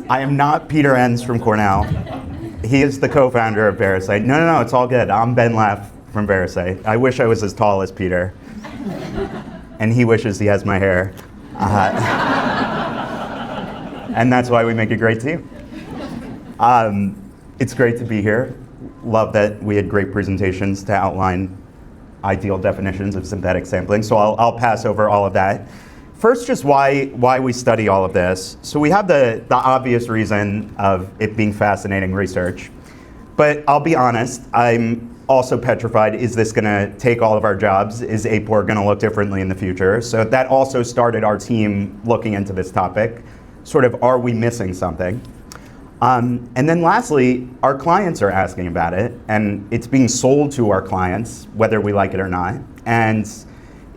I am not Peter Enns from Cornell. He is the co-founder of Verasight. No, it's all good. I'm Ben Leff from Verasight. I wish I was as tall as Peter. And he wishes he has my hair. And that's why we make a great team. It's great to be here. Love that we had great presentations to outline ideal definitions of synthetic sampling. So I'll pass over all of that. First, just why we study all of this. So we have the obvious reason of it being fascinating research. But I'll be honest, I'm also petrified, is this gonna take all of our jobs? Is APOR gonna look differently in the future? So that also started our team looking into this topic. Sort of, are we missing something? And then lastly, our clients are asking about it, and it's being sold to our clients, whether we like it or not. And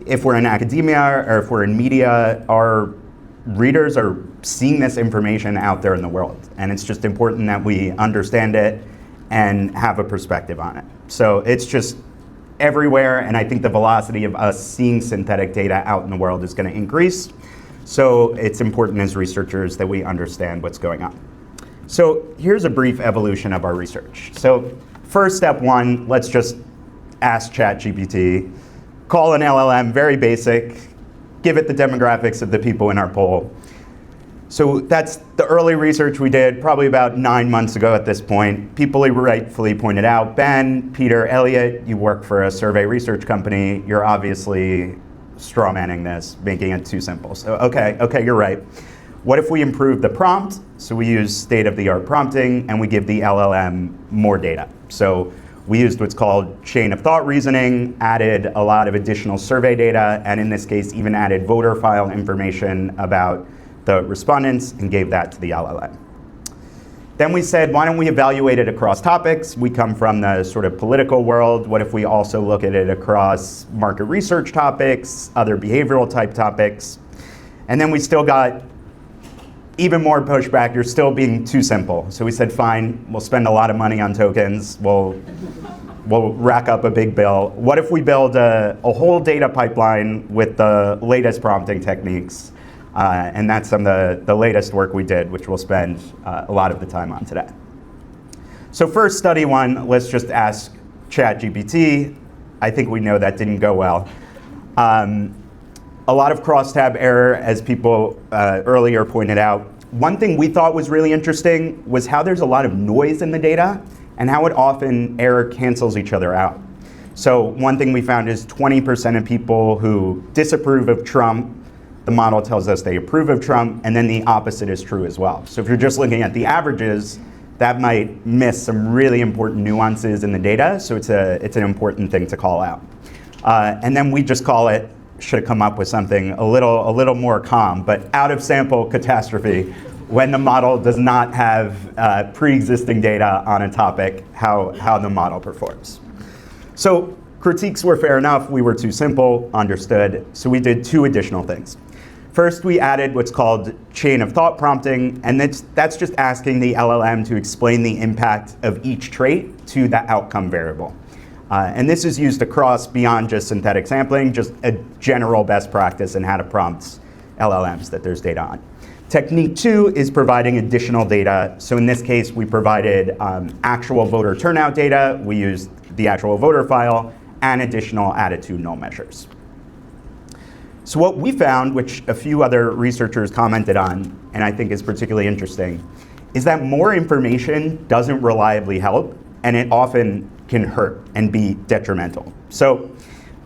if we're in academia or if we're in media, our readers are seeing this information out there in the world. And it's just important that we understand it and have a perspective on it. So it's just everywhere, and I think the velocity of us seeing synthetic data out in the world is going to increase. So it's important as researchers that we understand what's going on. So here's a brief evolution of our research. So first, step one, let's just ask ChatGPT, call an LLM, very basic, give it the demographics of the people in our poll. So that's the early research we did, probably about 9 months ago at this point. People rightfully pointed out, Ben, Peter, Elliot, you work for a survey research company. You're obviously strawmanning this, making it too simple. So okay, you're right. What if we improve the prompt? So we use state-of-the-art prompting, and we give the LLM more data. So we used what's called chain of thought reasoning, added a lot of additional survey data, and in this case, even added voter file information about the respondents and gave that to the LLM. Then we said, why don't we evaluate it across topics? We come from the sort of political world. What if we also look at it across market research topics, other behavioral type topics? And then we still got even more pushback. You're still being too simple. So we said, fine, we'll spend a lot of money on tokens. We'll rack up a big bill. What if we build a whole data pipeline with the latest prompting techniques? And that's some of the latest work we did, which we'll spend a lot of the time on today. So first, study one, let's just ask ChatGPT. I think we know that didn't go well. A lot of crosstab error, as people earlier pointed out. One thing we thought was really interesting was how there's a lot of noise in the data and how it often error cancels each other out. So one thing we found is 20% of people who disapprove of Trump, the model tells us they approve of Trump, and then the opposite is true as well. So if you're just looking at the averages, that might miss some really important nuances in the data, so it's an important thing to call out. And then we just call it, should have come up with something a little more calm, but out of sample catastrophe, when the model does not have pre-existing data on a topic, how the model performs. So critiques were fair enough, we were too simple, understood, so we did two additional things. First, we added what's called chain of thought prompting, and that's just asking the LLM to explain the impact of each trait to the outcome variable. And this is used across beyond just synthetic sampling, just a general best practice in how to prompt LLMs that there's data on. Technique two is providing additional data. So in this case, we provided actual voter turnout data. We used the actual voter file and additional attitudinal measures. So what we found, which a few other researchers commented on, and I think is particularly interesting, is that more information doesn't reliably help, and it often can hurt and be detrimental. So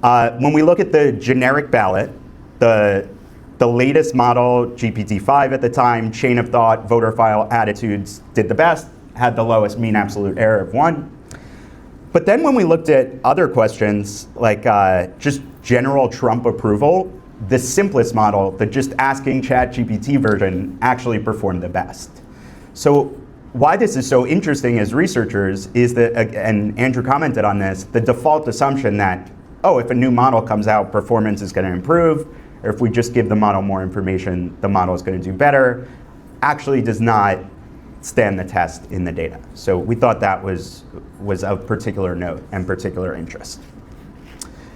when we look at the generic ballot, the latest model, GPT-5 at the time, chain of thought, voter file, attitudes, did the best, had the lowest mean absolute error of 1. But then when we looked at other questions, like just general Trump approval, the simplest model, the just asking ChatGPT version, actually performed the best. So why this is so interesting as researchers is that, and Andrew commented on this, the default assumption that, oh, if a new model comes out, performance is going to improve, or if we just give the model more information, the model is going to do better, actually does not stand the test in the data. So we thought that was of particular note and particular interest.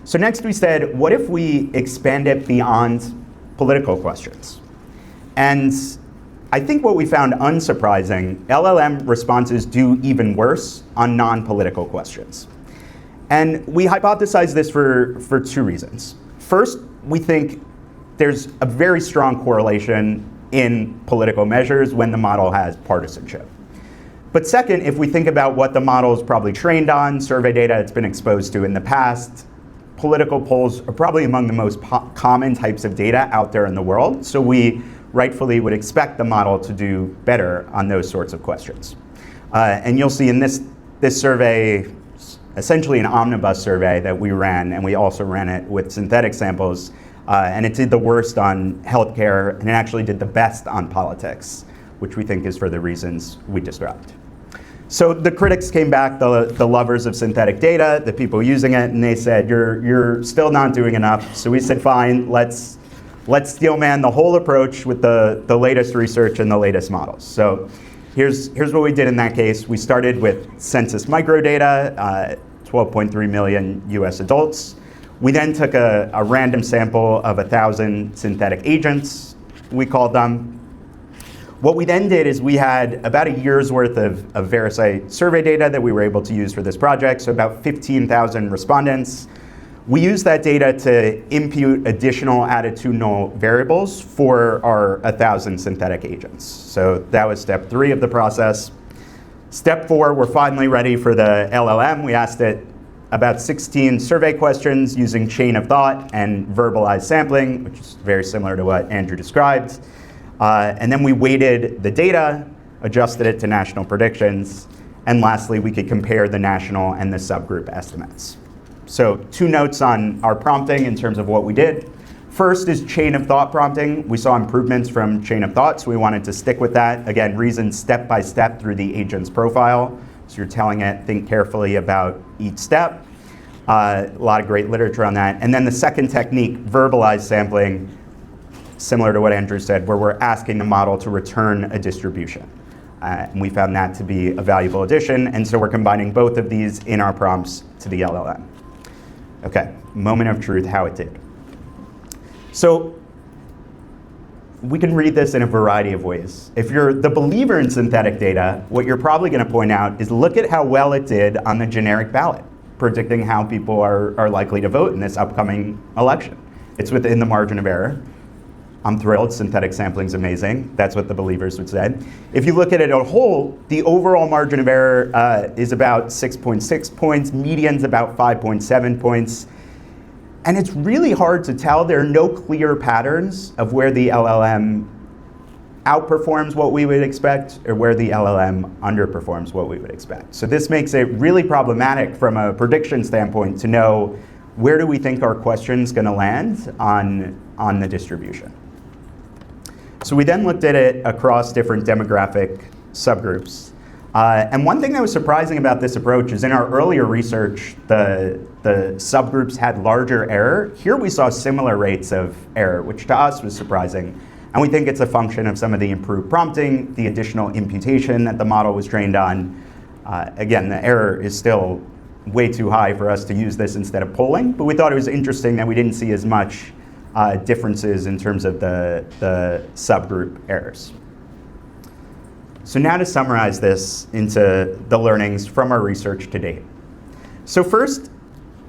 So next we said, what if we expand it beyond political questions? And I think what we found unsurprising, LLM responses do even worse on non-political questions. And we hypothesized this for two reasons. First, we think there's a very strong correlation in political measures when the model has partisanship. But second, if we think about what the model is probably trained on, survey data it's been exposed to in the past, political polls are probably among the most common types of data out there in the world. So we rightfully would expect the model to do better on those sorts of questions. And you'll see in this survey, essentially an omnibus survey that we ran, and we also ran it with synthetic samples, and it did the worst on healthcare, and it actually did the best on politics, which we think is for the reasons we described. So the critics came back, the lovers of synthetic data, the people using it, and they said, you're still not doing enough. So we said, fine, let's steelman the whole approach with the latest research and the latest models. So here's what we did in that case. We started with census microdata, 12.3 million US adults. We then took a random sample of 1,000 synthetic agents, we called them. What we then did is we had about a year's worth of Verasight survey data that we were able to use for this project, so about 15,000 respondents. We used that data to impute additional attitudinal variables for our 1,000 synthetic agents. So that was step 3 of the process. Step 4, we're finally ready for the LLM. We asked it about 16 survey questions using chain of thought and verbalized sampling, which is very similar to what Andrew described. And then we weighted the data, adjusted it to national predictions, and lastly, we could compare the national and the subgroup estimates. So 2 notes on our prompting in terms of what we did. First is chain of thought prompting. We saw improvements from chain of thought, so we wanted to stick with that. Again, reasoned step by step through the agent's profile. So you're telling it, think carefully about each step. A lot of great literature on that. And then the second technique, verbalized sampling, similar to what Andrew said, where we're asking the model to return a distribution. And we found that to be a valuable addition, and so we're combining both of these in our prompts to the LLM. Okay, moment of truth, how it did. So we can read this in a variety of ways. If you're the believer in synthetic data, what you're probably going to point out is look at how well it did on the generic ballot, predicting how people are likely to vote in this upcoming election. It's within the margin of error. I'm thrilled, synthetic sampling is amazing. That's what the believers would say. If you look at it as a whole, the overall margin of error is about 6.6 points, median's about 5.7 points. And it's really hard to tell. There are no clear patterns of where the LLM outperforms what we would expect or where the LLM underperforms what we would expect. So this makes it really problematic from a prediction standpoint to know where do we think our question's going to land on the distribution. So we then looked at it across different demographic subgroups. And one thing that was surprising about this approach is in our earlier research, the subgroups had larger error. Here we saw similar rates of error, which to us was surprising. And we think it's a function of some of the improved prompting, the additional imputation that the model was trained on. Again, the error is still way too high for us to use this instead of polling, but we thought it was interesting that we didn't see as much differences in terms of the subgroup errors. So now to summarize this into the learnings from our research to date. So first,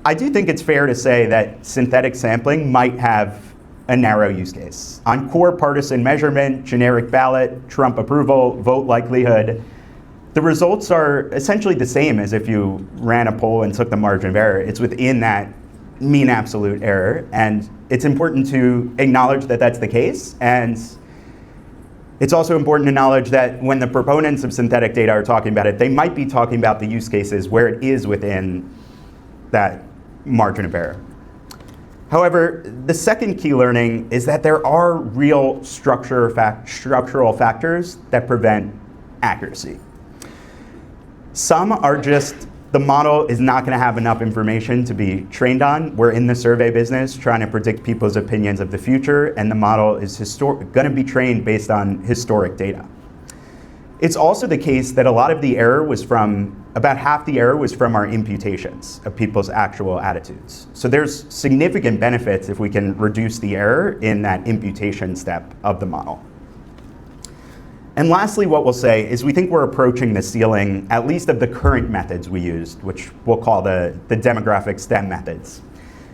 I do think it's fair to say that synthetic sampling might have a narrow use case. On core partisan measurement, generic ballot, Trump approval, vote likelihood, the results are essentially the same as if you ran a poll and took the margin of error. It's within that mean absolute error, and it's important to acknowledge that that's the case. And it's also important to acknowledge that when the proponents of synthetic data are talking about it, they might be talking about the use cases where it is within that margin of error. However, the second key learning is that there are real structural factors that prevent accuracy. Some are just the model is not going to have enough information to be trained on. We're in the survey business trying to predict people's opinions of the future, and the model is going to be trained based on historic data. It's also the case that a lot of the error was about half the error was from our imputations of people's actual attitudes. So there's significant benefits if we can reduce the error in that imputation step of the model. And lastly, what we'll say is we think we're approaching the ceiling, at least of the current methods we used, which we'll call the demographic STEM methods.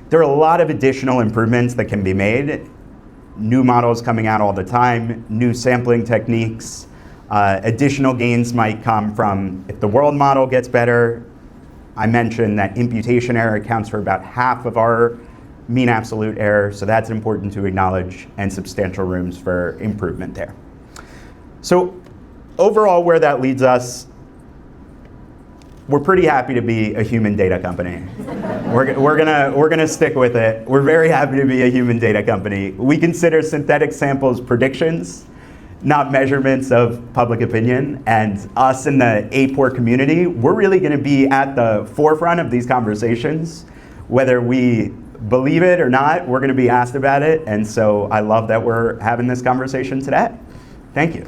There are a lot of additional improvements that can be made. New models coming out all the time, new sampling techniques, additional gains might come from if the world model gets better. I mentioned that imputation error accounts for about half of our mean absolute error, so that's important to acknowledge, and substantial rooms for improvement there. So overall, where that leads us, we're pretty happy to be a human data company. We're gonna stick with it. We're very happy to be a human data company. We consider synthetic samples predictions, not measurements of public opinion. And us in the APOR community, we're really gonna be at the forefront of these conversations. Whether we believe it or not, we're gonna be asked about it. And so I love that we're having this conversation today. Thank you.